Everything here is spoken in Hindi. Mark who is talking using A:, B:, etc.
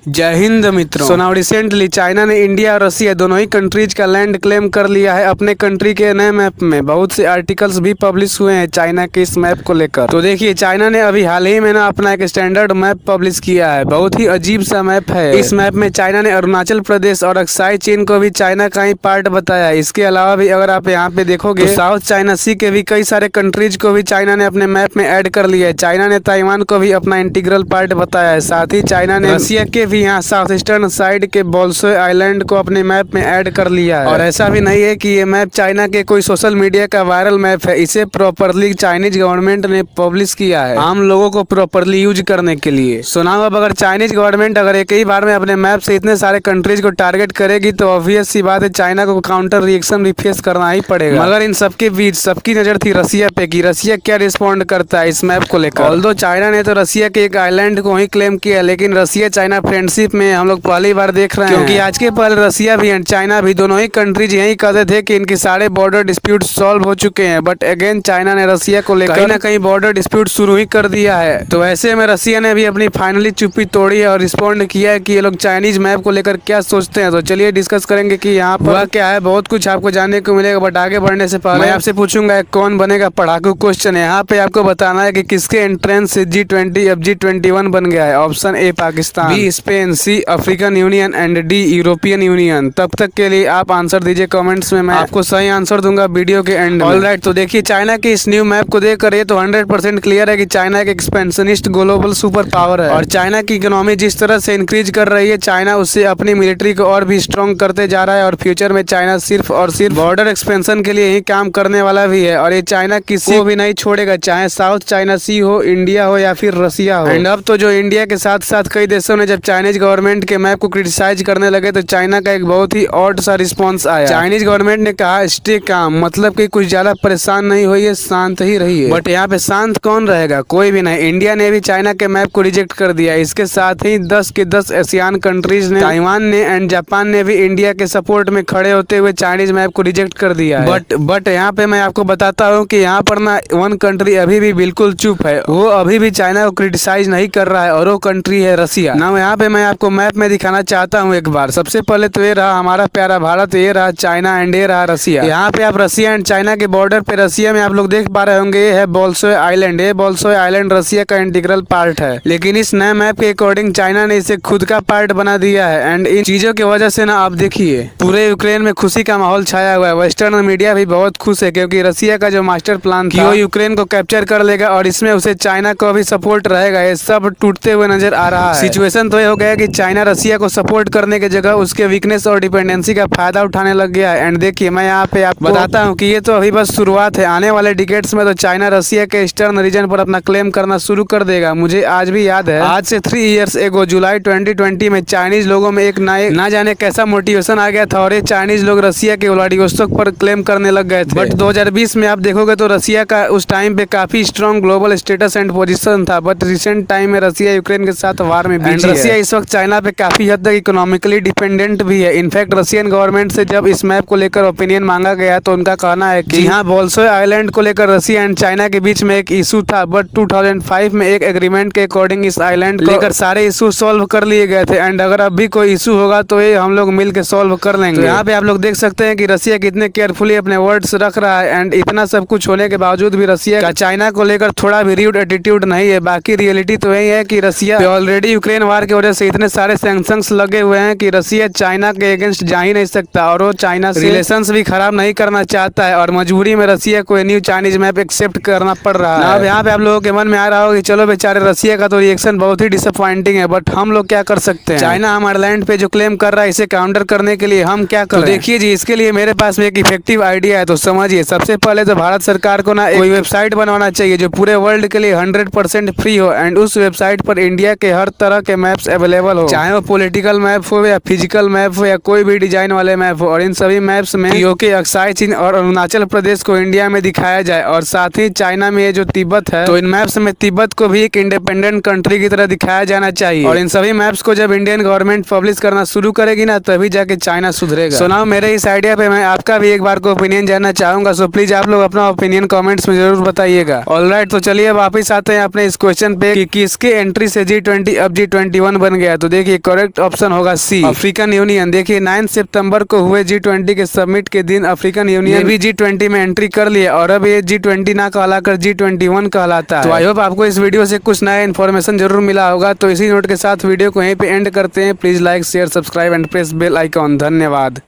A: जय हिंद मित्रों। सो नाउ रिसेंटली चाइना ने इंडिया और रसिया दोनों ही कंट्रीज का लैंड क्लेम कर लिया है अपने कंट्री के नए मैप में। बहुत से आर्टिकल्स भी पब्लिश हुए हैं चाइना के इस मैप को लेकर। तो देखिए, चाइना ने अभी हाल ही में ना अपना एक स्टैंडर्ड मैप पब्लिश किया है। बहुत ही अजीब सा मैप है। इस मैप में चाइना ने अरुणाचल प्रदेश और अक्साई चीन को भी चाइना का ही पार्ट बताया है। इसके अलावा भी अगर आप यहाँ पे देखोगे तो साउथ चाइना सी के भी कई सारे कंट्रीज को भी चाइना ने अपने मैप में ऐड कर लिया है। चाइना ने ताइवान को भी अपना इंटीग्रल पार्ट बताया है। साथ ही चाइना ने रसिया के भी यहाँ साउथ ईस्टर्न साइड के बोल्सोय आइलैंड को अपने मैप में ऐड कर लिया है। और ऐसा भी नहीं है कि ये मैप चाइना के कोई सोशल मीडिया का वायरल मैप है। इसे प्रॉपरली चाइनीज गवर्नमेंट ने पब्लिश किया है आम लोगों को प्रॉपरली यूज करने के लिए। सुनाओ, अब अगर चाइनीज गवर्नमेंट अगर एक ही बार में अपने मैप से इतने सारे कंट्रीज को टारगेट करेगी तो ऑब्वियस सी बात है चाइना को काउंटर रिएक्शन भी फेस करना ही पड़ेगा। मगर इन सबके बीच सबकी नजर थी रसिया पे कि रसिया क्या रिस्पॉन्ड करता है इस मैप को लेकर। ऑल्दो चाइना ने तो रसिया के एक आइलैंड को ही क्लेम किया, लेकिन रसिया चाइना फ्रेंडशिप में हम लोग पहली बार देख रहे हैं। क्योंकि आज के पहले रसिया भी एंड चाइना भी दोनों ही कंट्रीज यही कहते थे कि इनके सारे बॉर्डर डिस्प्यूट सॉल्व हो चुके हैं, बट अगेन चाइना ने रसिया को लेकर कहीं ना कहीं बॉर्डर डिस्प्यूट शुरू ही कर दिया है। तो ऐसे में रसिया ने भी अपनी फाइनली चुप्पी तोड़ी है और रिस्पॉन्ड किया है कि ये लोग चाइनीज मैप को लेकर क्या सोचते हैं। तो चलिए डिस्कस करेंगे कि यहाँ पर क्या है। बहुत कुछ आपको जानने को मिलेगा, बट आगे बढ़ने से पहले मैं आपसे पूछूंगा कौन बनेगा पढ़ाकू क्वेश्चन। यहाँ पे आपको बताना है कि किसके एंट्रेंस से G20 अब G21 बन गया है। Option A Pakistan, B Spain, C African Union and D European Union. तब तक के लिए आप आंसर दीजिए कमेंट्स में, मैं आपको सही आंसर दूंगा वीडियो के एंड में। ऑलराइट, तो देखिए चाइना के इस न्यू मैप को देखकर ये तो 100% क्लियर है कि चाइना एक एक्सपेंशनिस्ट ग्लोबल सुपर पावर है। और चाइना की इकोनॉमी जिस तरह से इंक्रीज कर रही है, चाइना उससे अपनी मिलिट्री को और भी स्ट्रॉन्ग करते जा रहा है। और फ्यूचर में चाइना सिर्फ और सिर्फ बॉर्डर एक्सपेंशन के लिए ही काम करने वाला भी है। और ये चाइना किसी को भी नहीं छोड़ेगा, चाहे साउथ चाइना सी हो, इंडिया हो या फिर रसिया हो। एंड अब तो जो इंडिया के साथ साथ कई देशों ने जब चाइनीज गवर्नमेंट के मैप को क्रिटिसाइज करने लगे तो चाइना का एक बहुत ही ऑड सा रिस्पॉन्स आया। चाइनीज गवर्नमेंट ने कहा स्टे काम, मतलब कि कुछ ज्यादा परेशान नहीं होइए, शांत ही रहिए। बट यहाँ पे शांत कौन रहेगा? कोई भी नहीं। इंडिया ने भी चाइना के मैप को रिजेक्ट कर दिया। इसके साथ ही 10 के 10 एशियान कंट्रीज ने, ताइवान ने एंड जापान ने भी इंडिया के सपोर्ट में खड़े होते हुए चाइनीज मैप को रिजेक्ट कर दिया है। बट यहाँ पे मैं आपको बताता हूँ कि यहाँ पर ना वन कंट्री अभी भी बिल्कुल चुप है। वो अभी भी चाइना को क्रिटिसाइज नहीं कर रहा है और वो कंट्री है रसिया। ना यहाँ पे मैं आपको मैप में दिखाना चाहता हूँ एक बार। सबसे पहले तो ये रहा हमारा प्यारा भारत, ये रहा चाइना एंड ये रहा रसिया। यहाँ पे आप रसिया एंड चाइना के बॉर्डर पे रसिया में आप लोग देख पा रहे होंगे, ये है बोल्सोय आइलैंड। ये बोल्सोय आइलैंड रसिया का इंटीग्रल पार्ट है, लेकिन इस नए मैप के अकॉर्डिंग चाइना ने इसे खुद का पार्ट बना दिया है। एंड इन चीजों की वजह से ना आप देखिए पूरे यूक्रेन में खुशी का माहौल छाया हुआ है। वेस्टर्न मीडिया भी बहुत खुश है क्योंकि रसिया का जो मास्टर प्लान था वो यूक्रेन को कैप्चर कर लेगा और इसमें उसे चाइना को भी सपोर्ट रहेगा। ये सब टूटते हुए नजर आ रहा है। सिचुएशन तो ये हो गया कि चाइना रसिया को सपोर्ट करने की जगह उसके वीकनेस और डिपेंडेंसी का फायदा उठाने लग गया है। एंड देखिए मैं यहाँ पे आपको बताता हूँ कि ये तो अभी बस शुरुआत है। आने वाले डिकेड्स में तो चाइना रसिया के ईस्टर्न रीजन पर अपना क्लेम करना शुरू कर देगा। मुझे आज भी याद है, आज से 3 इयर्स एगो जुलाई 2020 में चाइनीज लोगों में एक ना जाने कैसा मोटिवेशन आ गया था और ये चाइनीज लोग रसिया के व्लादिवोस्तोक पर क्लेम करने लग गए थे। बट 2020 में आप देखोगे तो रसिया का उस टाइम पे काफी strong global status and position था। बट रिसेंट टाइम में रसिया यूक्रेन के साथ वार में बिजी है। रसिया इस वक्त चाइना पे काफी हद तक इकोनॉमिकली डिपेंडेंट भी है। इनफैक्ट रशियन गवर्नमेंट से जब इस मैप को लेकर ओपिनियन मांगा गया तो उनका कहना है कि यहाँ बोल्सोय आइलैंड को लेकर रसिया एंड चाइना के बीच में एक इशू था, बट 2005 में एक एग्रीमेंट के अकॉर्डिंग इस आइलैंड को लेकर सारे इशू सॉल्व कर लिए गए थे। एंड अगर अब भी कोई इशू होगा तो ये हम लोग मिल के सॉल्व कर लेंगे। तो यहाँ पे आप लोग देख सकते हैं कि रसिया कितने केयरफुली अपने वर्ड्स रख रहा है। एंड इतना सब कुछ होने के बावजूद भी रसिया का चाइना को लेकर थोड़ा भी र्यूड एटीट्यूड नहीं है। बाकी रियलिटी तो यही है कि रसिया ऑलरेडी यूक्रेन वार की वजह से इतने सारे सैंक्शंस लगे हुए हैं कि रसिया चाइना के अगेंस्ट जा ही नहीं सकता और वो चाइना से रिलेशंस भी खराब नहीं करना चाहता है। और मजबूरी में रसिया को न्यू चाइनीज मैप एक्सेप्ट करना पड़ रहा है। अब यहाँ पे आप लोगों के मन में आ रहा हो कि चलो बेचारे रसिया का तो रिएक्शन बहुत ही डिसअपॉइंटिंग है, बट हम लोग क्या कर सकते हैं? चाइना हमारे लैंड पे जो क्लेम कर रहा है इसे काउंटर करने के लिए हम क्या करें? देखिए जी, इसके लिए मेरे पास में एक इफेक्टिव आइडिया है। तो समझिए, सबसे पहले तो भारत सरकार को ना कोई वेबसाइट बनवाना चाहिए जो पूरे वर्ल्ड के लिए 100% फ्री हो। एंड उस वेबसाइट पर इंडिया के हर तरह के मैप्स अवेलेबल हो, चाहे वो पॉलिटिकल मैप हो या फिजिकल मैप हो या कोई भी डिजाइन वाले मैप हो। और इन सभी मैप्स में यूके, अक्साई चीन और अरुणाचल प्रदेश को इंडिया में दिखाया जाए। और साथ ही चाइना में ये जो तिब्बत है, तो इन मैप्स में तिब्बत को भी एक इंडिपेंडेंट कंट्री की तरह दिखाया जाना चाहिए। और इन सभी मैप्स को जब इंडियन गवर्नमेंट पब्लिश करना शुरू करेगी ना, तभी जाके चाइना सुधरेगा। सुनाओ, मेरे इस आइडिया पे मैं आपका भी एक बार को ओपिनियन जानना चाहूंगा। सो प्लीज आप लोग अपना ओपिनियन कमेंट्स में जरूर बताइएगा। ऑलराइट, तो चलिए अब वापिस आते हैं अपने इस क्वेश्चन पे कि किसके एंट्री से G20 अब G21 बन गया। तो देखिए करेक्ट ऑप्शन होगा सी, अफ्रीकन यूनियन। देखिए 9 सितंबर को हुए G20 के समिट के दिन अफ्रीकन यूनियन भी G20 में एंट्री कर लिया और अब ये G20 ना कहलाकर G21 कहलाता है। तो आई होप आपको इस वीडियो से कुछ नया इन्फॉर्मेशन जरूर मिला होगा। तो इसी नोट के साथ वीडियो को यहीं पे एंड करते हैं। Please like share subscribe and press bell icon. धन्यवाद।